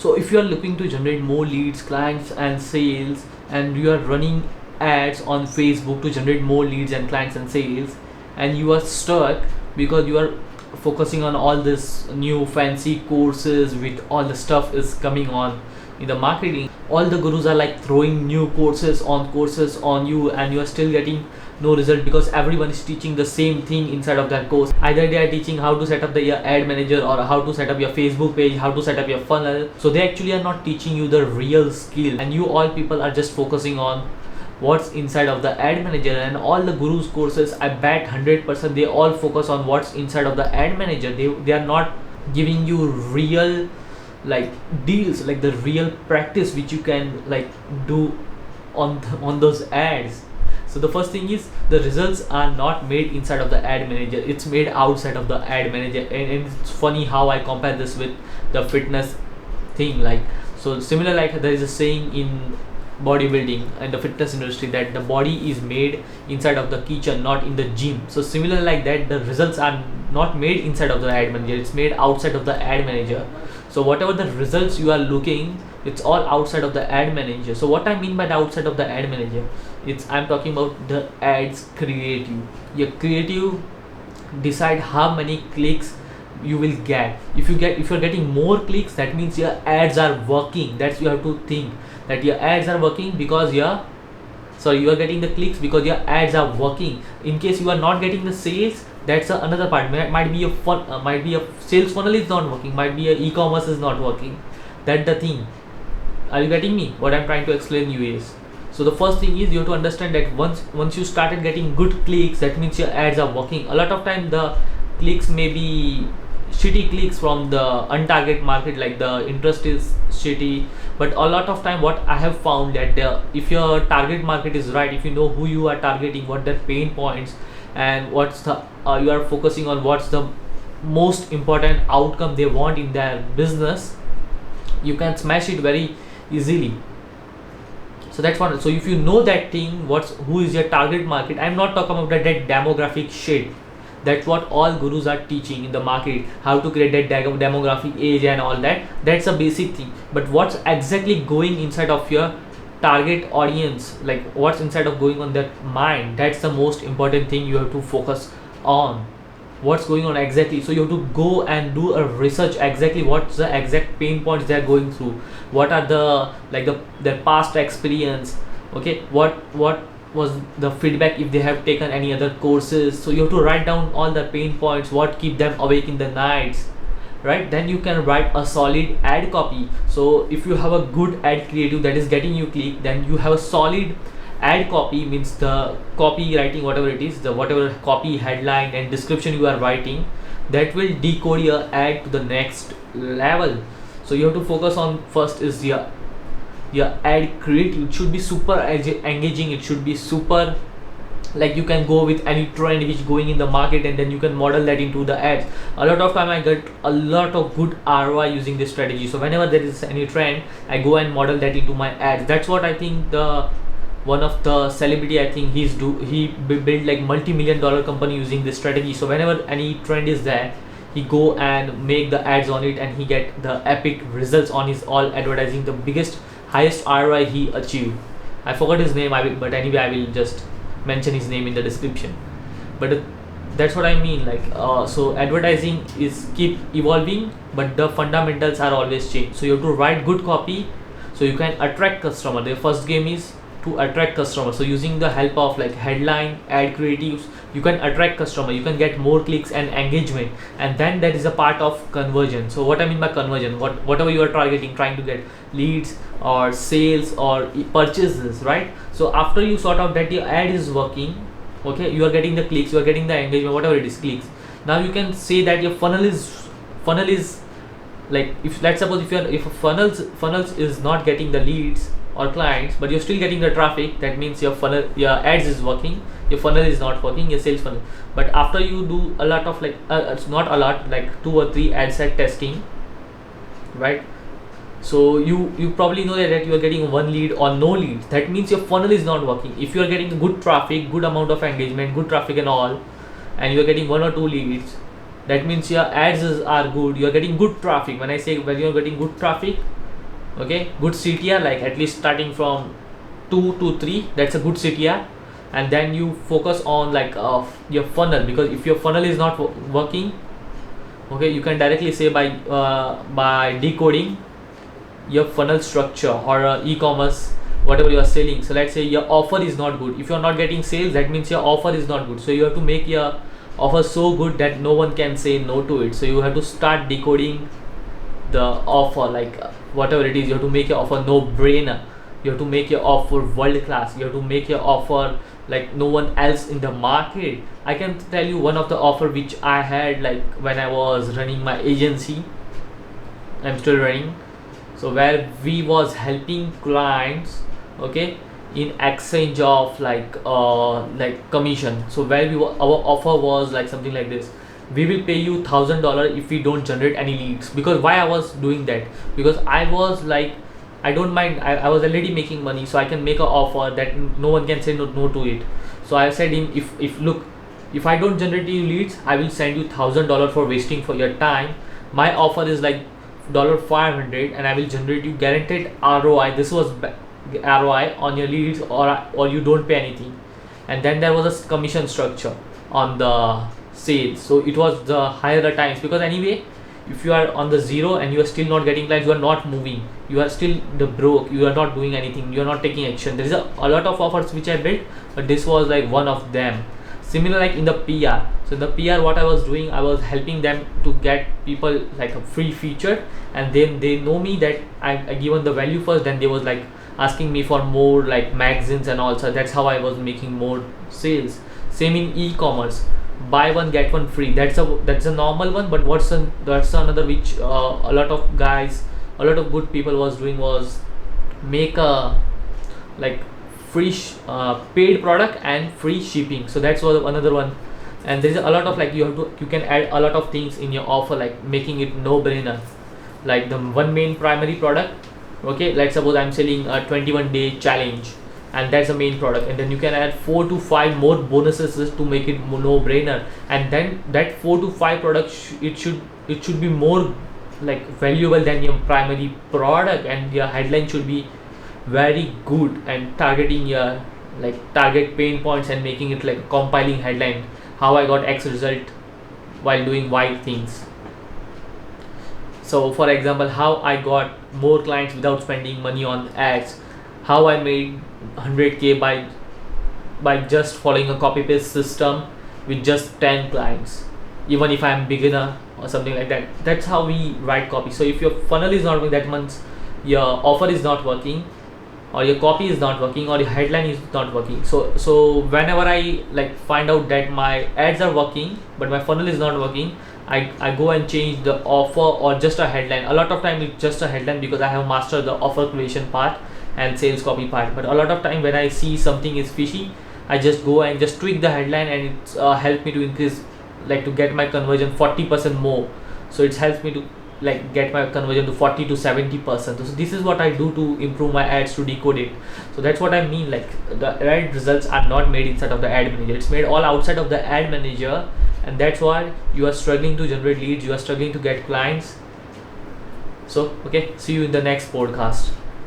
So if you are looking to generate more leads, clients and sales, and you are running ads on Facebook to generate more leads and clients and sales, and you are stuck because you are focusing on all this new fancy courses with all the stuff is coming on in the marketing, all the gurus are like throwing new courses on you, and you are still getting no result because everyone is teaching the same thing inside of that course. Either they are teaching how to set up the your ad manager, or how to set up your Facebook page, how to set up your funnel. So they actually are not teaching you the real skill, and you all people are just focusing on what's inside of the ad manager. And all the gurus courses, I bet 100% they all focus on what's inside of the ad manager. They are not giving you real like deals, like the real practice which you can like do on those ads. So the first thing is, the results are not made inside of the ad manager, it's made outside of the ad manager. And it's funny how I compare this with the fitness thing. Like, so similar, like there is a saying in bodybuilding and the fitness industry that the body is made inside of the kitchen, not in the gym. So similar like that, the results are not made inside of the ad manager, it's made outside of the ad manager. So whatever the results you are looking, it's all outside of the ad manager. So what I mean by the outside of the ad manager, I'm talking about the ads creative. Your creative decide how many clicks you will get. If you're getting more clicks, that means your ads are working. That's, you have to think that your ads are working because you are getting the clicks because your ads are working. In case you are not getting the sales, that's another part. Might be a sales funnel is not working, might be a e-commerce is not working. That's the thing. Are you getting me? What I'm trying to explain you is, so the first thing is, you have to understand that once you started getting good clicks, that means your ads are working. A lot of time the clicks may be shitty clicks from the untarget market, like the interest is shitty. But a lot of time what I have found that if your target market is right, if you know who you are targeting, what their pain points, and what's the you are focusing on what's the most important outcome they want in their business, you can smash it very easily. So that's one. So if you know that thing, who is your target market, I'm not talking about that demographic shit. That's what all gurus are teaching in the market, how to create that demographic age and all that. That's a basic thing. But what's exactly going inside of your target audience, like what's inside of going on their mind, that's the most important thing you have to focus on. What's going on exactly. So you have to go and do a research exactly what's the exact pain points they're going through, what are their past experience, okay, what was the feedback if they have taken any other courses. So you have to write down all the pain points, what keep them awake in the nights, right? Then you can write a solid ad copy. So if you have a good ad creative that is getting you click, then you have a solid ad copy, means the copywriting, whatever it is, the whatever copy, headline and description you are writing, that will decode your ad to the next level. So you have to focus on, first is your ad creative. It should be super engaging, it should be super, like you can go with any trend which going in the market, and then you can model that into the ads. A lot of time I get a lot of good ROI using this strategy. So whenever there is any trend, I go and model that into my ads. That's what I think one of the celebrity, I think he built like multi-million-dollar company using this strategy. So whenever any trend is there, he go and make the ads on it, and he get the epic results on his all advertising. The highest ROI he achieved, I forgot his name, but anyway I will just mention his name in the description. But that's what I mean, like so advertising is keep evolving, but the fundamentals are always changed. So you have to write good copy so you can attract customer. The first game is to attract customers. So using the help of like headline, ad creatives, you can attract customer, you can get more clicks and engagement, and then that is a part of conversion. So what I mean by conversion, whatever you are targeting, trying to get leads or sales or purchases, right? So after you sort out that your ad is working, okay, you are getting the clicks, you are getting the engagement, whatever it is, clicks. Now you can say that your funnel is like, if let's suppose if a funnels is not getting the leads or clients, but you're still getting the traffic, that means your ads is working, your funnel is not working, your sales funnel. But after you do a lot of it's not a lot, like 2 or 3 ad set testing, right? So you probably know that you are getting 1 lead or no leads, that means your funnel is not working. If you are getting good traffic, good amount of engagement, good traffic and all, and you are getting 1 or 2 leads, that means your ads are good, you are getting good traffic. When you are getting good traffic, Okay, good CTR, like at least starting from 2 to 3, that's a good CTR. And then you focus on like your funnel, because if your funnel is not working, okay, you can directly say by decoding your funnel structure or e-commerce, whatever you are selling. So let's say your offer is not good. If you are not getting sales, that means your offer is not good. So you have to make your offer so good that no one can say no to it. So you have to start decoding the offer, like whatever it is. You have to make your offer no brainer. You have to make your offer world class. You have to make your offer like no one else in the market. I can tell you one of the offer which I had, like when I was running my agency. I'm still running. So where we was helping clients, okay, in exchange of like commission. So where our offer was like something like this: we will pay you $1,000 if we don't generate any leads. Because why I was doing that? Because I was like, I don't mind, I was already making money, so I can make an offer that no one can say no to it. So I said him, if look, if I don't generate any leads, I will send you $1,000 for wasting for your time. My offer is like $500, and I will generate you guaranteed ROI. This was ROI on your leads, or you don't pay anything. And then there was a commission structure on the sales. So it was the higher the times, because anyway, if you are on the zero and you are still not getting clients, you are not moving, you are still the broke, you are not doing anything, you are not taking action. There is a lot of offers which I built, but this was like one of them. Similar like in the PR. So in the PR, what I was doing, I was helping them to get people like a free feature, and then they know me that I given the value first, then they was like asking me for more like magazines and all. So that's how I was making more sales. Same in e-commerce, buy one get one free. That's a normal one, but that's another which a lot of guys, a lot of good people was doing, was make a like free paid product and free shipping. So that's was another one. And there is a lot of like, you can add a lot of things in your offer, like making it no brainer. Like the one main primary product, okay, let's suppose I'm selling a 21-day challenge, and that's the main product, and then you can add 4 to 5 more bonuses to make it no brainer. And then that 4 to 5 products, it should be more like valuable than your primary product, and your headline should be very good and targeting your like target pain points and making it like a compiling headline: how I got X result while doing Y things. So for example, how I got more clients without spending money on ads, how I made 100k by just following a copy paste system with just 10 clients, even if I'm beginner or something like that. That's how we write copy. So if your funnel is not working, that means your offer is not working, or your copy is not working, or your headline is not working. So whenever I like find out that my ads are working but my funnel is not working, I go and change the offer or just a headline. A lot of time it's just a headline, because I have mastered the offer creation part and sales copy part. But a lot of time when I see something is fishy, I just go and just tweak the headline, and it's helped me to increase, like to get my conversion 40% more. So it helps me to like get my conversion to 40 to 70%. So this is what I do to improve my ads, to decode it. So that's what I mean, like the ad results are not made inside of the ad manager, it's made all outside of the ad manager. And that's why you are struggling to generate leads, you are struggling to get clients. So okay, see you in the next podcast.